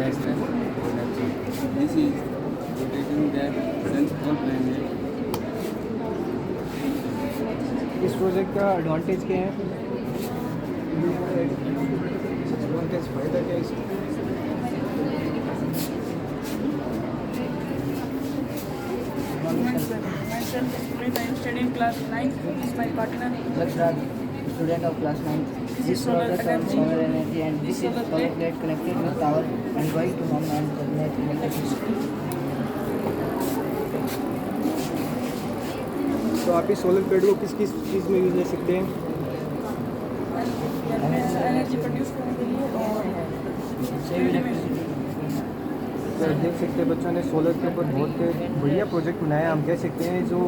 directional energy. This is rotating the sun or planet. इस project का advantage क्या है? एडवांटेज फ़ायदा क्या है इसका? Myself, I am studying class 9. This is my partner. Lakshraj, student of class 9. This is Project on energy. solar energy and this is Solar solar plate. plate connected with tower and going to home and generate electricity. तो आप इस solar plate को किस किस चीज़ में use ले सकते हैं? एनर्जी प्रोड्यूस करने के लिए और तो देख सकते हैं बच्चों ने सोलर के ऊपर बहुत बढ़िया प्रोजेक्ट बनाया। हम कह सकते हैं जो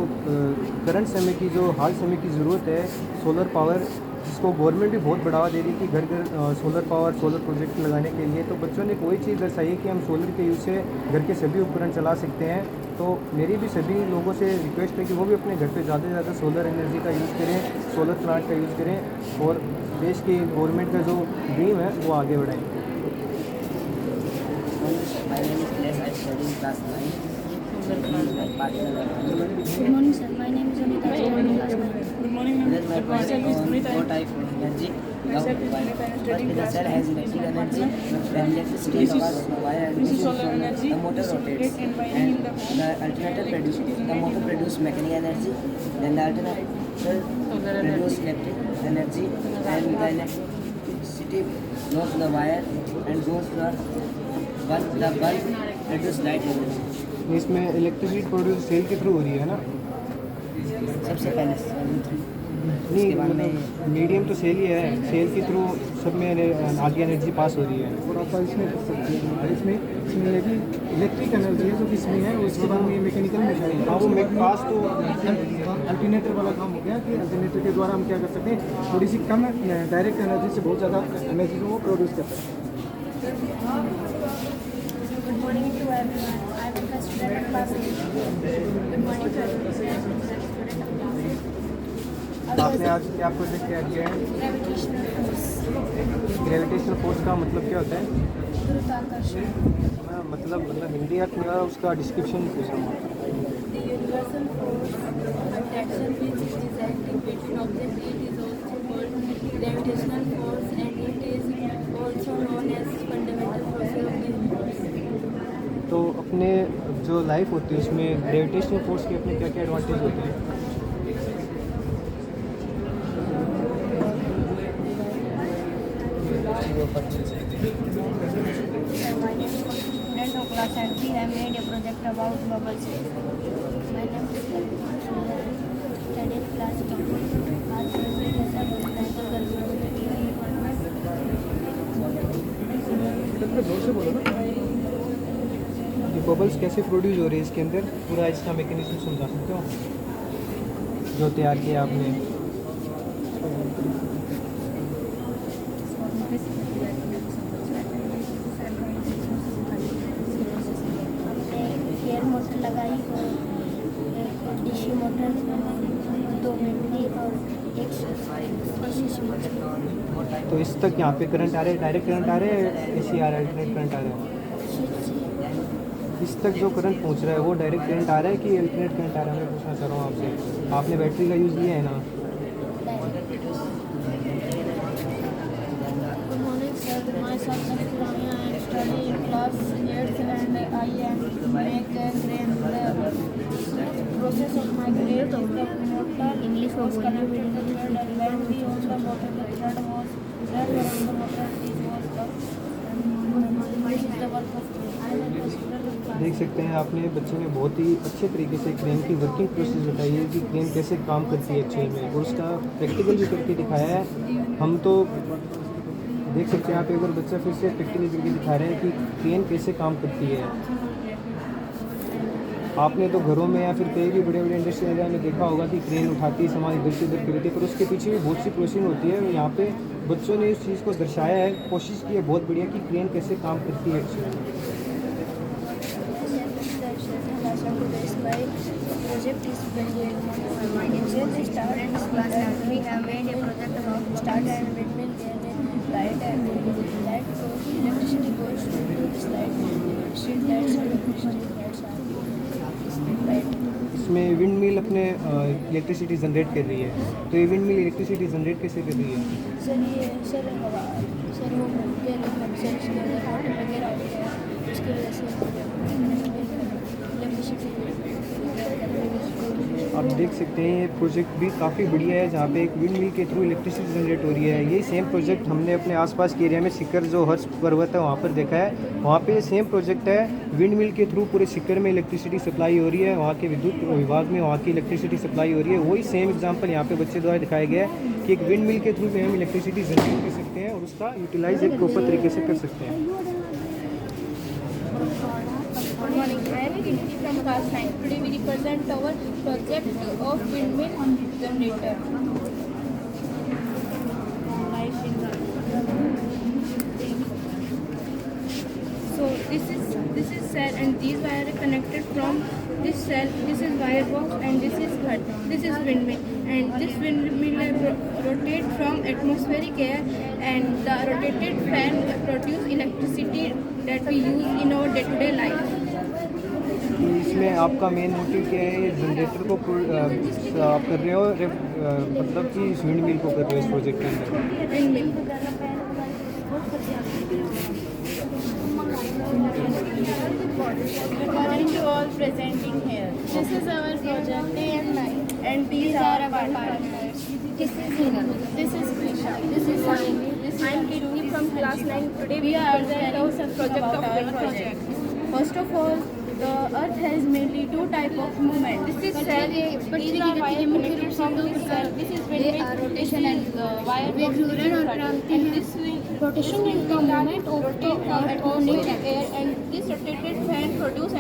करंट समय की, जो हाल समय की ज़रूरत है, सोलर पावर, जिसको गवर्नमेंट भी बहुत बढ़ावा दे रही है कि घर घर सोलर पावर, सोलर प्रोजेक्ट लगाने के लिए। तो बच्चों ने कोई चीज़ दर्शाई है कि हम सोलर के यूज़ से घर के सभी उपकरण चला सकते हैं। तो मेरी भी सभी लोगों से रिक्वेस्ट है कि वो भी अपने घर पे ज़्यादा से ज़्यादा सोलर एनर्जी का यूज़ करें, सोलर प्लांट का यूज़ करें और देश की गवर्नमेंट का जो ड्रीम है वो आगे बढ़ाएं। My name is Nilesh. I study in class 9. My partner. Good morning, sir. My name is Anita. I study in class 9. Good morning, ma'am. This is my project Myself is on Punita. four type of energy. Myself is Punita. I am First studying is the class cell 9. has electric energy. When electricity This is- powers the wire and this is this solar energy. the motor This is rotates. plate and wiring in the home. the alternator produce Electricity the motor generated. produce mechanical energy. Then the alternator produce electric energy and the electricity goes to the wire and goes to the bulb produce light energy. इसमें electricity produce cell के through हो रही है ना? सबसे पहले नहीं, उसके बाद में मतलब मीडियम तो सेल ही है, सेल के थ्रू सब में आगे एनर्जी पास हो रही है। और आप इसमें कर सकते हैं। इसमें ये भी इलेक्ट्रिक एनर्जी है जो कि इसमें है, उसके बाद में ये मैकेनिकल में शायद हाँ, वो पास तो अल्टरनेटर वाला काम हो गया कि अल्टरनेटर के द्वारा हम क्या कर सकते हैं, थोड़ी सी कम डायरेक्ट एनर्जी से बहुत ज़्यादा एनर्जी को वो प्रोड्यूस करते हैं। Good morning to everyone. I am a student of class 8. Good morning to everyone. I am a student of class 8. आपने आज क्या प्रोजेक्ट क्या किया है? Gravitational force. ग्रेविटेशनल फोर्स का मतलब क्या होता है? गुरुत्वाकर्षण. मतलब हिंदी अर्थ में उसका डिस्क्रिप्शन पूछ रहा हूँ। The universal force attraction which is acting between objects, it is also called gravitational force and it is also known as fundamental force of the universe. तो अपने जो लाइफ होती है उसमें ग्रेविटेशनल फोर्स के अपने क्या क्या एडवांटेज होते हैं? My name is student of class 3. I made a project about bubbles. My name is studied class 10. आज project ऐसा बनाकर जोर से बोलो ना। ये बबल्स कैसे प्रोड्यूस हो रहे हैं इसके अंदर, पूरा इसका मैकेनिज्म समझा सकते हो जो तैयार किया आपने? एयर मोटर लगाई और एक डीसी मोटर, 2 बैटरी और एक सीसी मोटर। तो इस तक यहाँ पे करंट आ रहे हैं, डायरेक्ट करंट आ रहे हैं, एसी आ रहा है, अल्टरनेट करंट आ रहा है? इस तक जो करंट पहुँच रहा है वो डायरेक्ट करंट आ रहा है कि अल्टरनेट करंट आ रहा है? मैं पूछना चाह रहा हूँ आपसे। आपने बैटरी का यूज़ किया है ना? Good morning, sir. Myself is Rania. I am studying in class 8 and I am make a grain. The process of my grain is the motor English was connected to the thread and when we on the motor, the thread was there around the motor. This was the this is the work of grain. I am a student of class. देख सकते हैं आपने बच्चे ने बहुत ही अच्छे तरीके से क्रेन की वर्किंग प्रोसेस बताई है कि क्रेन कैसे काम करती है एक्चुअल में, और उसका प्रैक्टिकल भी करके दिखाया है। हम तो देख सकते हैं, आप एक बार बच्चा फिर से प्रैक्टिकल करके दिखा रहे हैं कि क्रेन कैसे काम करती है। आपने तो घरों में या फिर कई भी बड़े बड़े इंडस्ट्रियल एरिया में देखा होगा कि क्रेन उठाती है, सामान इधर से उधर करती है, पर उसके पीछे भी बहुत सी प्रोसेस होती है। यहाँ पे बच्चों ने इस चीज़ को दर्शाया है, कोशिश की है बहुत बढ़िया कि क्रेन कैसे काम करती है actually. Project is building. My name is Star and class and we have made a project about start and windmill. There is light and light, so electricity goes to this light इसमें wind mill अपने electricity generate कर रही है, तो ये wind mill electricity generate कैसे कर रही है? सर ये सर हवा सर वो घूमते हैं मतलब सर इसके अंदर वाटर वगैरह होते हैं, उसकी वजह से इलेक्ट्रिसिटी। आप देख सकते हैं ये प्रोजेक्ट भी काफ़ी बढ़िया है, जहाँ पे एक विंड मिल के थ्रू इलेक्ट्रिसिटी जनरेट हो रही है। ये सेम प्रोजेक्ट हमने अपने आसपास के एरिया में सिक्कर जो हर्ष पर्वत है वहाँ पर देखा है। वहाँ पे सेम प्रोजेक्ट है, विंड मिल के थ्रू पूरे सिक्कर में इलेक्ट्रिसिटी सप्लाई हो रही है, वहाँ के विद्युत विभाग में वहाँ की इलेक्ट्रिसिटी सप्लाई हो रही है। वही सेम एग्जाम्पल यहाँ पे बच्चे द्वारा दिखाया गया है कि एक विंड मिल के थ्रू भी हम इलेक्ट्रिसिटी जनरेट कर सकते हैं और उसका यूटिलाइज एक प्रॉपर तरीके से कर सकते हैं। Good morning. I am Kinti from class 9. Today we represent our project of windmill generator. So this is cell and these wire are connected from this cell. This is wire box and this is hut. This is windmill and this windmill rotate from atmospheric air and the rotated fan produce electricity that we use in our day-to-day life. इसमें आपका main motive क्या है? Generator को आप कर रहे हो मतलब कि इस विंड मिल को कर रहे हो इस प्रोजेक्ट के अंदर? Windmill. Good morning to all presenting here. This is our project day and night, and these are our partners. This is Hina. This is Krisha. This is Sami. I am Kirti from class 9. Today we are presenting some project of our project. First of all, the Earth has mainly two types of movement. This is cell. These are wire connected from this cell. This is windmill. Rotation and wire. And this rotation is the movement of atmospheric air, and this rotated fan produce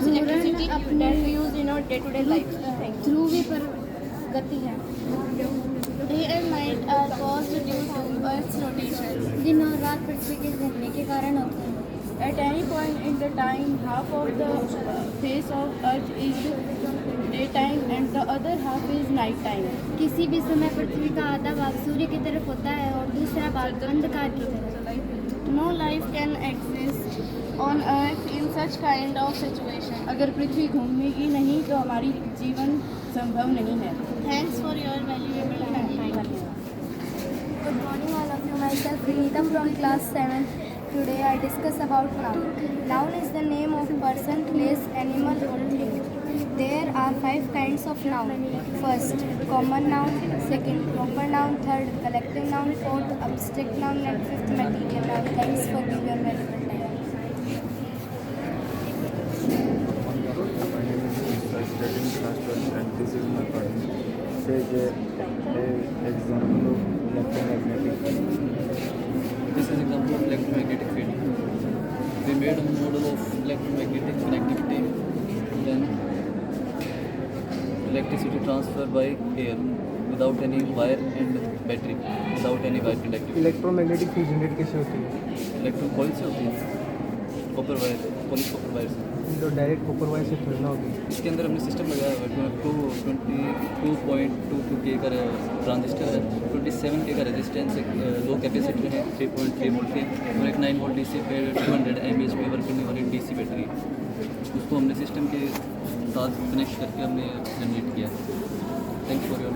electricity that we use in our day-to-day life. ध्रुवी पर गति है. Day and night are caused due to Earth's rotation. दिन और रात पृथ्वी के घूमने के कारण होते हैं. At any point in the time, half of the face of Earth is daytime and the other half is night time. किसी भी समय पृथ्वी का आधा भाग सूर्य की तरफ होता है और दूसरा भाग अंधकार की तरफ. No life can exist on Earth in such kind of situation. अगर पृथ्वी घूमेगी नहीं तो हमारी जीवन संभव नहीं है. Thanks for your valuable time. Good morning all of you. Myself Vinita from class 7. Today I discuss about noun. Noun is the name of person, place, animal or thing. There are 5 kinds of noun. First, common noun. Second, proper noun. Third, collective noun. Fourth, abstract noun. And fifth, material noun. Thanks for giving your valuable time. My name is studying class 12 and this is my partner. Take an example of electromagnetic field. This is example of electromagnetic field. We made a model of electromagnetic connectivity, then electricity transfer by air without any wire and battery, without any wire conductivity. Electromagnetic field generate कैसे होती है? Electro coil से होती है, copper wire, polish copper wire से. तो direct copper wire से थोड़ी ना होगी. इसके अंदर हमने सिस्टम लगाया हुआ है. 22.22 के का ट्रांजिस्टर है, 27 के का रेजिस्टेंस है, 2 कैपेसिटर हैं 3.3 वोल्ट के और एक 9 वोल्ट डीसी पे 200 mAh पे वर्क करने वाली डीसी बैटरी. उसको हमने सिस्टम के साथ कनेक्ट करके हमने जनरेट किया. Thanks for your